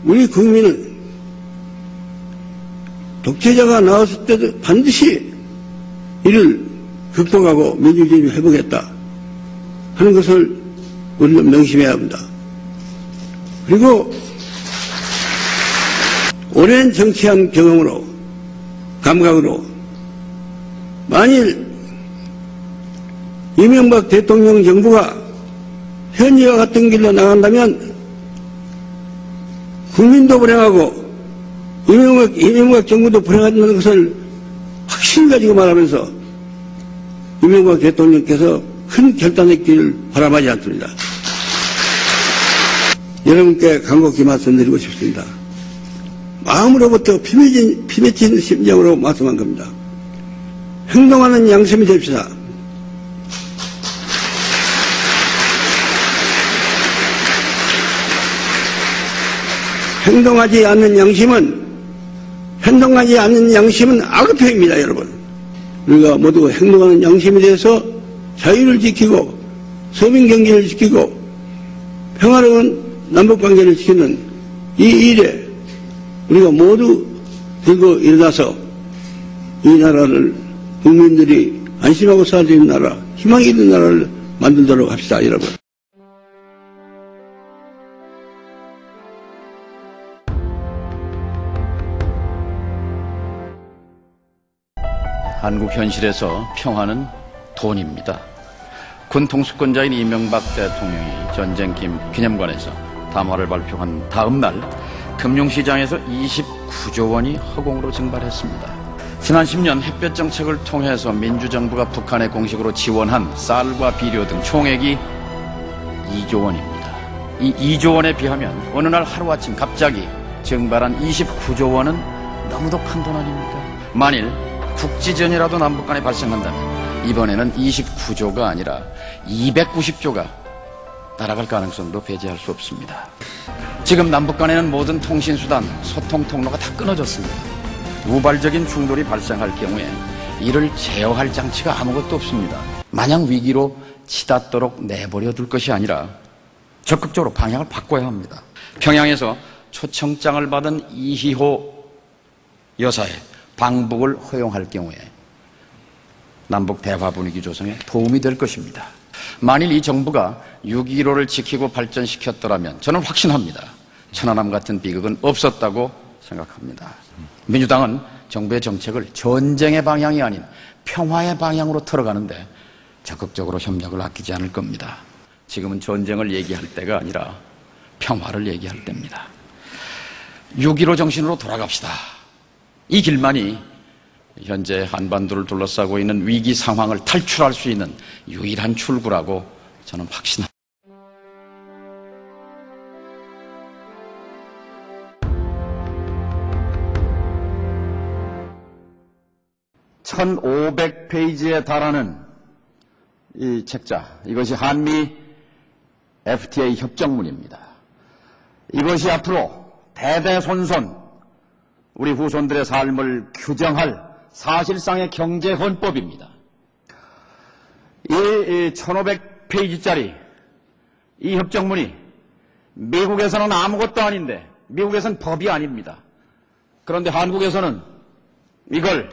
우리 국민은 독재자가 나왔을 때도 반드시 이를 극복하고 민주주의를 회복했다 하는 것을 우리는 명심해야 합니다. 그리고 오랜 정치한 경험으로, 감각으로 만일 이명박 대통령 정부가 현재와 같은 길로 나간다면 국민도 불행하고 이명박 정부도 불행하다는 것을 확신을 가지고 말하면서 이명박 대통령께서 큰 결단의 길을 바라마지 않습니다. 여러분께 간곡히 말씀드리고 싶습니다. 마음으로부터 피맺힌 심정으로 말씀한 겁니다. 행동하는 양심이 됩시다. 행동하지 않는 양심은 악의표입니다, 여러분. 우리가 모두 행동하는 양심에 대해서 자유를 지키고 서민 경제를 지키고 평화로운 남북관계를 지키는 이 일에 우리가 모두 들고 일어나서 이 나라를 국민들이 안심하고 살 수 있는 나라, 희망이 있는 나라를 만들도록 합시다, 여러분. 한국 현실에서 평화는 돈입니다. 군 통수권자인 이명박 대통령이 전쟁 기념관에서 담화를 발표한 다음 날 금융시장에서 29조 원이 허공으로 증발했습니다. 지난 10년 햇볕 정책을 통해서 민주정부가 북한에 공식으로 지원한 쌀과 비료 등 총액이 2조 원입니다. 이 2조 원에 비하면 어느 날 하루아침 갑자기 증발한 29조 원은 너무도 큰 돈 아닙니까? 만일 국지전이라도 남북 간에 발생한다면 이번에는 29조가 아니라 290조가 날아갈 가능성도 배제할 수 없습니다. 지금 남북 간에는 모든 통신수단, 소통 통로가 다 끊어졌습니다. 우발적인 충돌이 발생할 경우에 이를 제어할 장치가 아무것도 없습니다. 마냥 위기로 치닫도록 내버려 둘 것이 아니라 적극적으로 방향을 바꿔야 합니다. 평양에서 초청장을 받은 이희호 여사의 방북을 허용할 경우에 남북 대화 분위기 조성에 도움이 될 것입니다. 만일 이 정부가 6.15를 지키고 발전시켰더라면 저는 확신합니다. 천안함 같은 비극은 없었다고 생각합니다. 민주당은 정부의 정책을 전쟁의 방향이 아닌 평화의 방향으로 틀어가는데 적극적으로 협력을 아끼지 않을 겁니다. 지금은 전쟁을 얘기할 때가 아니라 평화를 얘기할 때입니다. 6.15 정신으로 돌아갑시다. 이 길만이 현재 한반도를 둘러싸고 있는 위기 상황을 탈출할 수 있는 유일한 출구라고 저는 확신합니다. (1500페이지에) 달하는 이 책자, 이것이 한미 FTA 협정문입니다. 이것이 앞으로 대대손손 우리 후손들의 삶을 규정할 사실상의 경제헌법입니다. 이 1500페이지짜리 이 협정문이 미국에서는 아무것도 아닌데, 미국에서는 법이 아닙니다. 그런데 한국에서는 이걸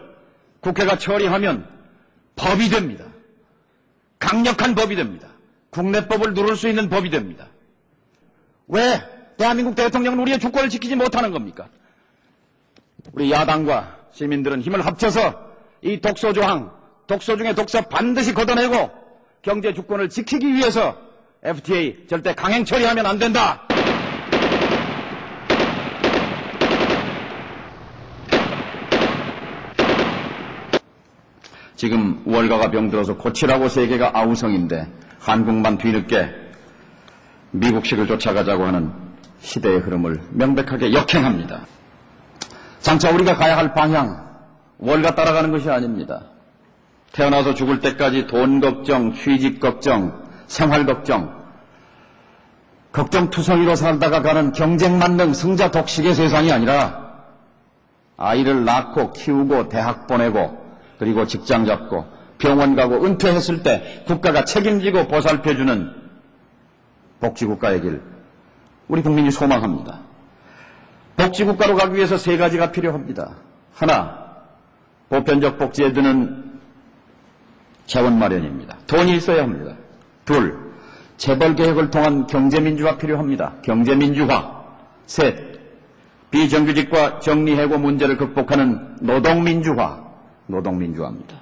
국회가 처리하면 법이 됩니다. 강력한 법이 됩니다. 국내법을 누를 수 있는 법이 됩니다. 왜 대한민국 대통령은 우리의 주권을 지키지 못하는 겁니까? 우리 야당과 시민들은 힘을 합쳐서 이 독소조항, 독소 중에 독소 반드시 걷어내고 경제 주권을 지키기 위해서 FTA 절대 강행 처리하면 안 된다. 지금 월가가 병들어서 고치라고 세계가 아우성인데 한국만 뒤늦게 미국식을 쫓아가자고 하는 시대의 흐름을 명백하게 역행합니다. 장차 우리가 가야 할 방향, 월가 따라가는 것이 아닙니다. 태어나서 죽을 때까지 돈 걱정, 취직 걱정, 생활 걱정, 걱정투성이로 살다가 가는 경쟁 만능 승자 독식의 세상이 아니라 아이를 낳고 키우고 대학 보내고 그리고 직장 잡고 병원 가고 은퇴했을 때 국가가 책임지고 보살펴주는 복지국가의 길, 우리 국민이 소망합니다. 복지국가로 가기 위해서 세 가지가 필요합니다. 하나, 보편적 복지에 드는 자원 마련입니다. 돈이 있어야 합니다. 둘, 재벌개혁을 통한 경제민주화 필요합니다. 경제민주화. 셋, 비정규직과 정리해고 문제를 극복하는 노동민주화입니다.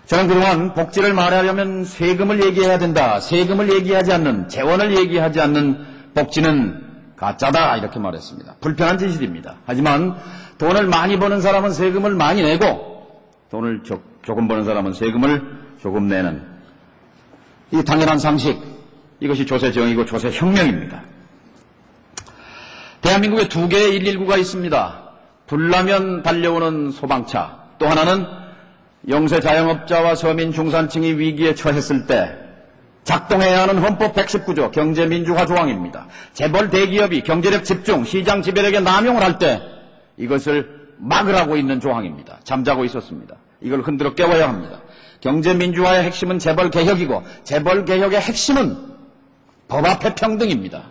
저는 그동안 복지를 말하려면 세금을 얘기해야 된다. 세금을 얘기하지 않는, 재원을 얘기하지 않는 복지는 가짜다 이렇게 말했습니다. 불편한 진실입니다. 하지만 돈을 많이 버는 사람은 세금을 많이 내고 돈을 조금 버는 사람은 세금을 조금 내는 이 당연한 상식, 이것이 조세정의고 조세혁명입니다. 대한민국에 두 개의 119가 있습니다. 불나면 달려오는 소방차, 또 하나는 영세 자영업자와 서민 중산층이 위기에 처했을 때 작동해야 하는 헌법 119조 경제민주화 조항입니다. 재벌 대기업이 경제력 집중, 시장 지배력의 남용을 할 때 이것을 막으라고 있는 조항입니다. 잠자고 있었습니다. 이걸 흔들어 깨워야 합니다. 경제민주화의 핵심은 재벌개혁이고 재벌개혁의 핵심은 법 앞에 평등입니다.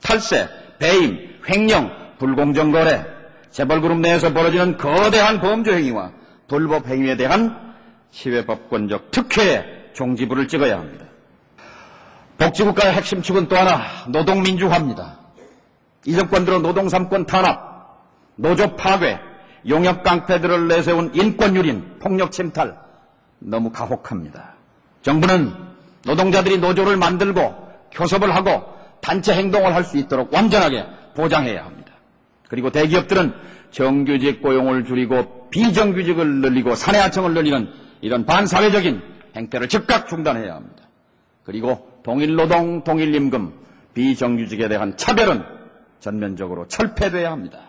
탈세, 배임, 횡령, 불공정 거래, 재벌그룹 내에서 벌어지는 거대한 범죄 행위와 불법 행위에 대한 시외법권적 특혜에 종지부를 찍어야 합니다. 복지국가의 핵심 축은 또 하나, 노동민주화입니다. 이 정권 들어 노동 3권 탄압, 노조 파괴, 용역 깡패들을 내세운 인권유린, 폭력 침탈, 너무 가혹합니다. 정부는 노동자들이 노조를 만들고 교섭을 하고 단체 행동을 할 수 있도록 완전하게 보장해야 합니다. 그리고 대기업들은 정규직 고용을 줄이고 비정규직을 늘리고 사내하청을 늘리는 이런 반사회적인 행태를 즉각 중단해야 합니다. 그리고 동일노동, 동일임금, 비정규직에 대한 차별은 전면적으로 철폐돼야 합니다.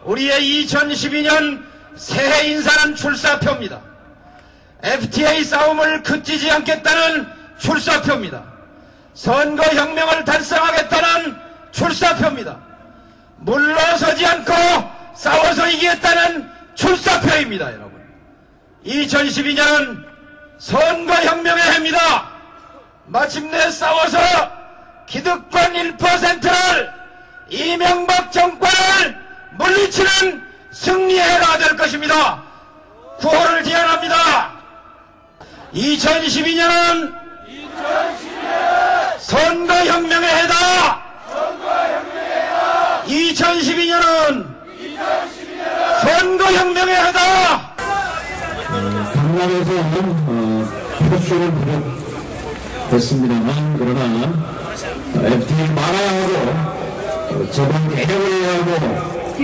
우리의 2012년 새해 인사는 출사표입니다. FTA 싸움을 그치지 않겠다는 출사표입니다. 선거혁명을 달성하겠다는 출사표입니다. 물러서지 않고 싸워서 이기겠다는 출사표입니다. 여러분, 2012년은 선거혁명의 해입니다. 마침내 싸워서 기득권 1%를 이명박 정권을 물리치는 승리해가 될 것입니다. 구호를 제안합니다. 2012년은 선거혁명의 해다. 2012년은 선거혁명의 해다. 강남에서 표수를 부렸습니다만, 그러나 FTA 말아야 하고 재벌 개혁을 해야 하고 이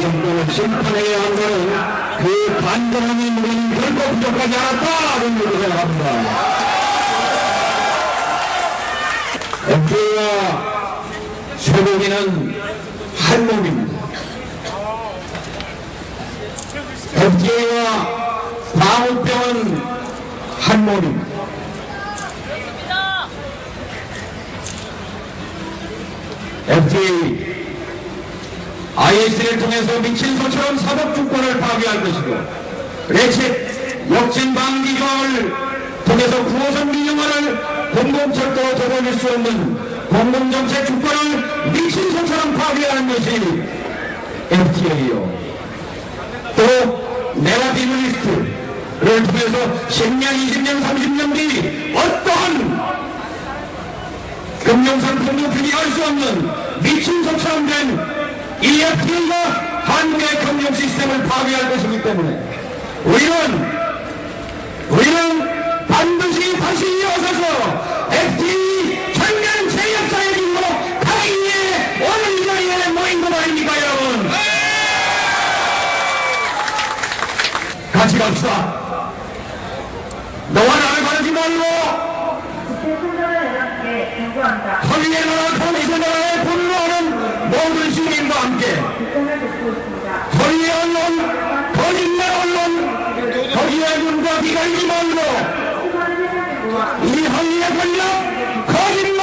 정권을 심판해야 한다는 그 간절함이 우리는 결코 부족하지 않았다, 이런 것을 생각합니다. FTA와 쇠고기는 한 몸입니다. FTA와 광우병은 한 몸입니다. FTA IS를 통해서 미친 소처럼 사법주권을 파괴할 것이고, 레칫 역진 방지 조항을 통해서 9호선 민영화를 공공철도로 되돌릴 수 없는 공공정책 주권을 미친 소처럼 파괴하는 것이 FTA요. 또 네거티브 리스트를 통해서 10년, 20년, 30년 뒤 어떠한 금융상품도 비교할 수 없는 미친 소처럼 된 이 FTA가 한국의 금융 시스템을 파괴할 것이기 때문에 우리는 반드시 다시 일어서서 FTA 전면 재협상의 길로 가기 위해 오늘 이 자리에 모인 것 아닙니까, 여러분? 같이 갑시다. 너와 나를 가르지 말고 허위에 나라 거기서 분노하는 모든 시민과 함께 허위의 언론, 거짓말 언론, 허위의 눈과 귀가 있지 말고 이 허위의 권력, 거짓말